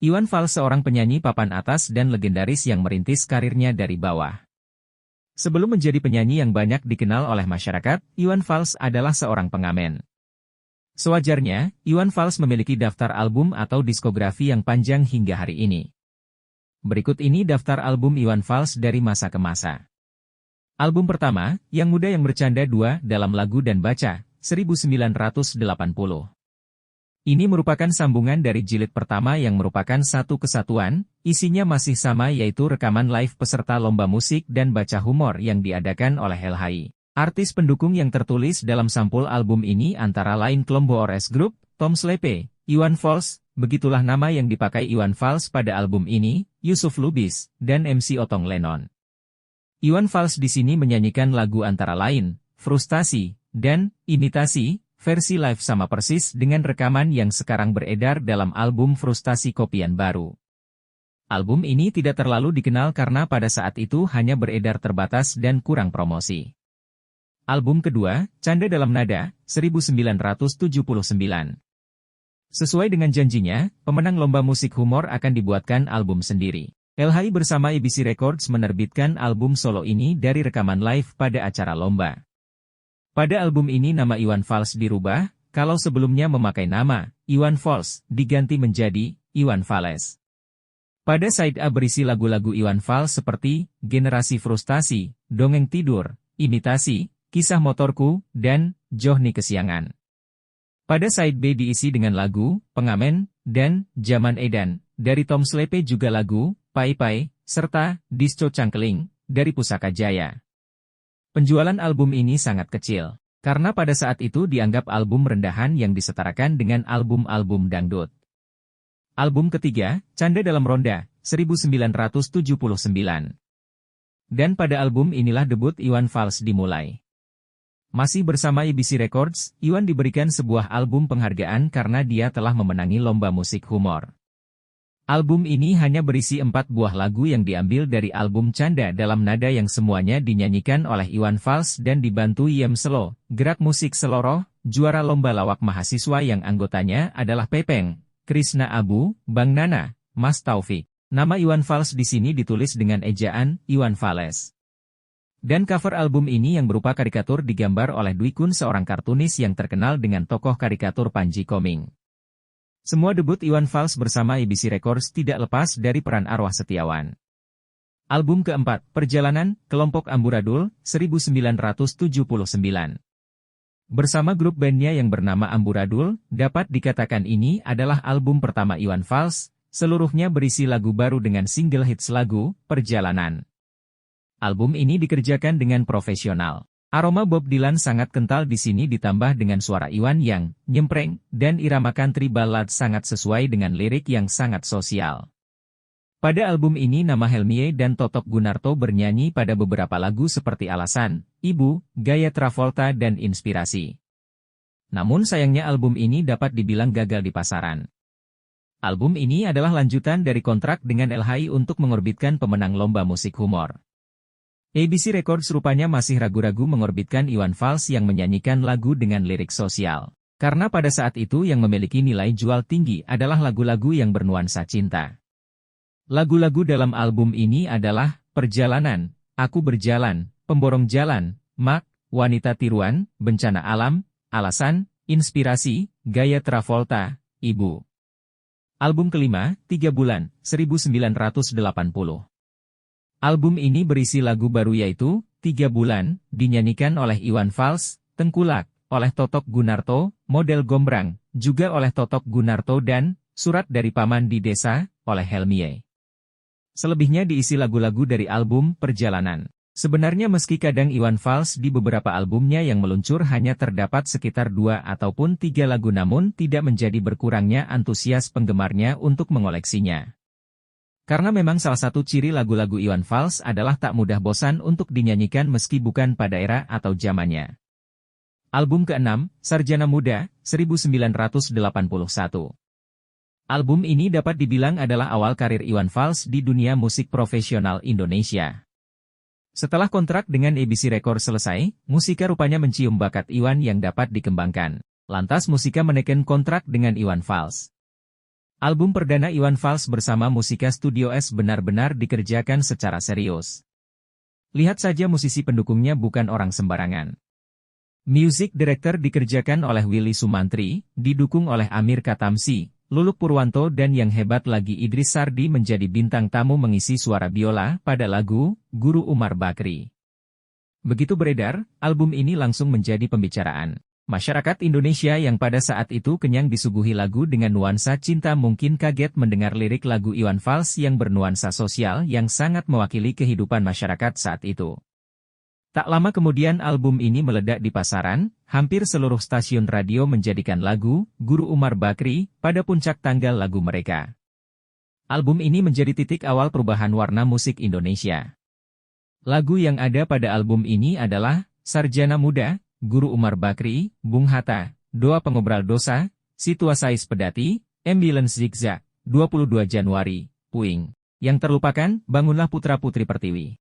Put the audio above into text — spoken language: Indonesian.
Iwan Fals seorang penyanyi papan atas dan legendaris yang merintis karirnya dari bawah. Sebelum menjadi penyanyi yang banyak dikenal oleh masyarakat, Iwan Fals adalah seorang pengamen. Sewajarnya, Iwan Fals memiliki daftar album atau diskografi yang panjang hingga hari ini. Berikut ini daftar album Iwan Fals dari masa ke masa. Album pertama, Yang Muda Yang Bercanda 2 dalam lagu dan baca, 1980. Ini merupakan sambungan dari jilid pertama yang merupakan satu kesatuan, isinya masih sama yaitu rekaman live peserta lomba musik dan baca humor yang diadakan oleh LHI. Artis pendukung yang tertulis dalam sampul album ini antara lain Klombo Ores Group, Tom Slepe, Iwan Fals, begitulah nama yang dipakai Iwan Fals pada album ini, Yusuf Lubis, dan MC Otong Lennon. Iwan Fals di sini menyanyikan lagu antara lain, Frustasi, dan Imitasi, versi live sama persis dengan rekaman yang sekarang beredar dalam album Frustasi Kopian Baru. Album ini tidak terlalu dikenal karena pada saat itu hanya beredar terbatas dan kurang promosi. Album kedua, Canda Dalam Nada, 1979. Sesuai dengan janjinya, pemenang lomba musik humor akan dibuatkan album sendiri. LHI bersama ABC Records menerbitkan album solo ini dari rekaman live pada acara lomba. Pada album ini nama Iwan Fals dirubah, kalau sebelumnya memakai nama Iwan Fals diganti menjadi Iwan Fales. Pada side A berisi lagu-lagu Iwan Fals seperti Generasi Frustasi, Dongeng Tidur, Imitasi, Kisah Motorku, dan Johni Kesiangan. Pada side B diisi dengan lagu Pengamen dan Zaman Edan, dari Tom Slepe juga lagu Pai Pai, serta Disco Cangkeling, dari Pusaka Jaya. Penjualan album ini sangat kecil, karena pada saat itu dianggap album rendahan yang disetarakan dengan album-album dangdut. Album ketiga, Canda Dalam Ronda, 1979. Dan pada album inilah debut Iwan Fals dimulai. Masih bersama ABC Records, Iwan diberikan sebuah album penghargaan karena dia telah memenangi lomba musik humor. Album ini hanya berisi 4 buah lagu yang diambil dari album Canda Dalam Nada yang semuanya dinyanyikan oleh Iwan Fals dan dibantu Yem Selo, gerak musik Seloroh, juara lomba lawak mahasiswa yang anggotanya adalah Pepeng, Krisna Abu, Bang Nana, Mas Taufik. Nama Iwan Fals di sini ditulis dengan ejaan Iwan Fales. Dan cover album ini yang berupa karikatur digambar oleh Dwi Kun, seorang kartunis yang terkenal dengan tokoh karikatur Panji Koming. Semua debut Iwan Fals bersama ABC Records tidak lepas dari peran Arwah Setiawan. Album keempat, Perjalanan, Kelompok Amburadul, 1979. Bersama grup bandnya yang bernama Amburadul, dapat dikatakan ini adalah album pertama Iwan Fals, seluruhnya berisi lagu baru dengan single hits lagu, Perjalanan. Album ini dikerjakan dengan profesional. Aroma Bob Dylan sangat kental di sini ditambah dengan suara Iwan yang nyempreng dan irama country ballad sangat sesuai dengan lirik yang sangat sosial. Pada album ini nama Helmie dan Totok Gunarto bernyanyi pada beberapa lagu seperti Alasan, Ibu, Gaya Travolta dan Inspirasi. Namun sayangnya album ini dapat dibilang gagal di pasaran. Album ini adalah lanjutan dari kontrak dengan LHI untuk mengorbitkan pemenang lomba musik humor. ABC Records rupanya masih ragu-ragu mengorbitkan Iwan Fals yang menyanyikan lagu dengan lirik sosial. Karena pada saat itu yang memiliki nilai jual tinggi adalah lagu-lagu yang bernuansa cinta. Lagu-lagu dalam album ini adalah Perjalanan, Aku Berjalan, Pemborong Jalan, Mak, Wanita Tiruan, Bencana Alam, Alasan, Inspirasi, Gaya Travolta, Ibu. Album kelima, 3 Bulan, 1980. Album ini berisi lagu baru yaitu 3 Bulan, dinyanyikan oleh Iwan Fals, Tengkulak, oleh Totok Gunarto, Model Gombrang, juga oleh Totok Gunarto dan Surat dari Paman di Desa, oleh Helmie. Selebihnya diisi lagu-lagu dari album Perjalanan. Sebenarnya meski kadang Iwan Fals di beberapa albumnya yang meluncur hanya terdapat sekitar 2 ataupun 3 lagu namun tidak menjadi berkurangnya antusias penggemarnya untuk mengoleksinya. Karena memang salah satu ciri lagu-lagu Iwan Fals adalah tak mudah bosan untuk dinyanyikan meski bukan pada era atau zamannya. Album ke-6, Sarjana Muda, 1981. Album ini dapat dibilang adalah awal karir Iwan Fals di dunia musik profesional Indonesia. Setelah kontrak dengan ABC Records selesai, Musika rupanya mencium bakat Iwan yang dapat dikembangkan. Lantas Musika menekan kontrak dengan Iwan Fals. Album perdana Iwan Fals bersama Musika Studio S benar-benar dikerjakan secara serius. Lihat saja musisi pendukungnya bukan orang sembarangan. Music Director dikerjakan oleh Willy Sumantri, didukung oleh Amir Katamsi, Luluk Purwanto dan yang hebat lagi Idris Sardi menjadi bintang tamu mengisi suara biola pada lagu Guru Umar Bakri. Begitu beredar, album ini langsung menjadi pembicaraan. Masyarakat Indonesia yang pada saat itu kenyang disuguhi lagu dengan nuansa cinta mungkin kaget mendengar lirik lagu Iwan Fals yang bernuansa sosial yang sangat mewakili kehidupan masyarakat saat itu. Tak lama kemudian album ini meledak di pasaran, hampir seluruh stasiun radio menjadikan lagu Guru Umar Bakri pada puncak tanggal lagu mereka. Album ini menjadi titik awal perubahan warna musik Indonesia. Lagu yang ada pada album ini adalah Sarjana Muda, Guru Umar Bakri, Bung Hatta, Doa Pengobral Dosa, Situasais Pedati, Ambulance Zigzag, 22 Januari, Puing. Yang terlupakan, Bangunlah Putra Putri Pertiwi.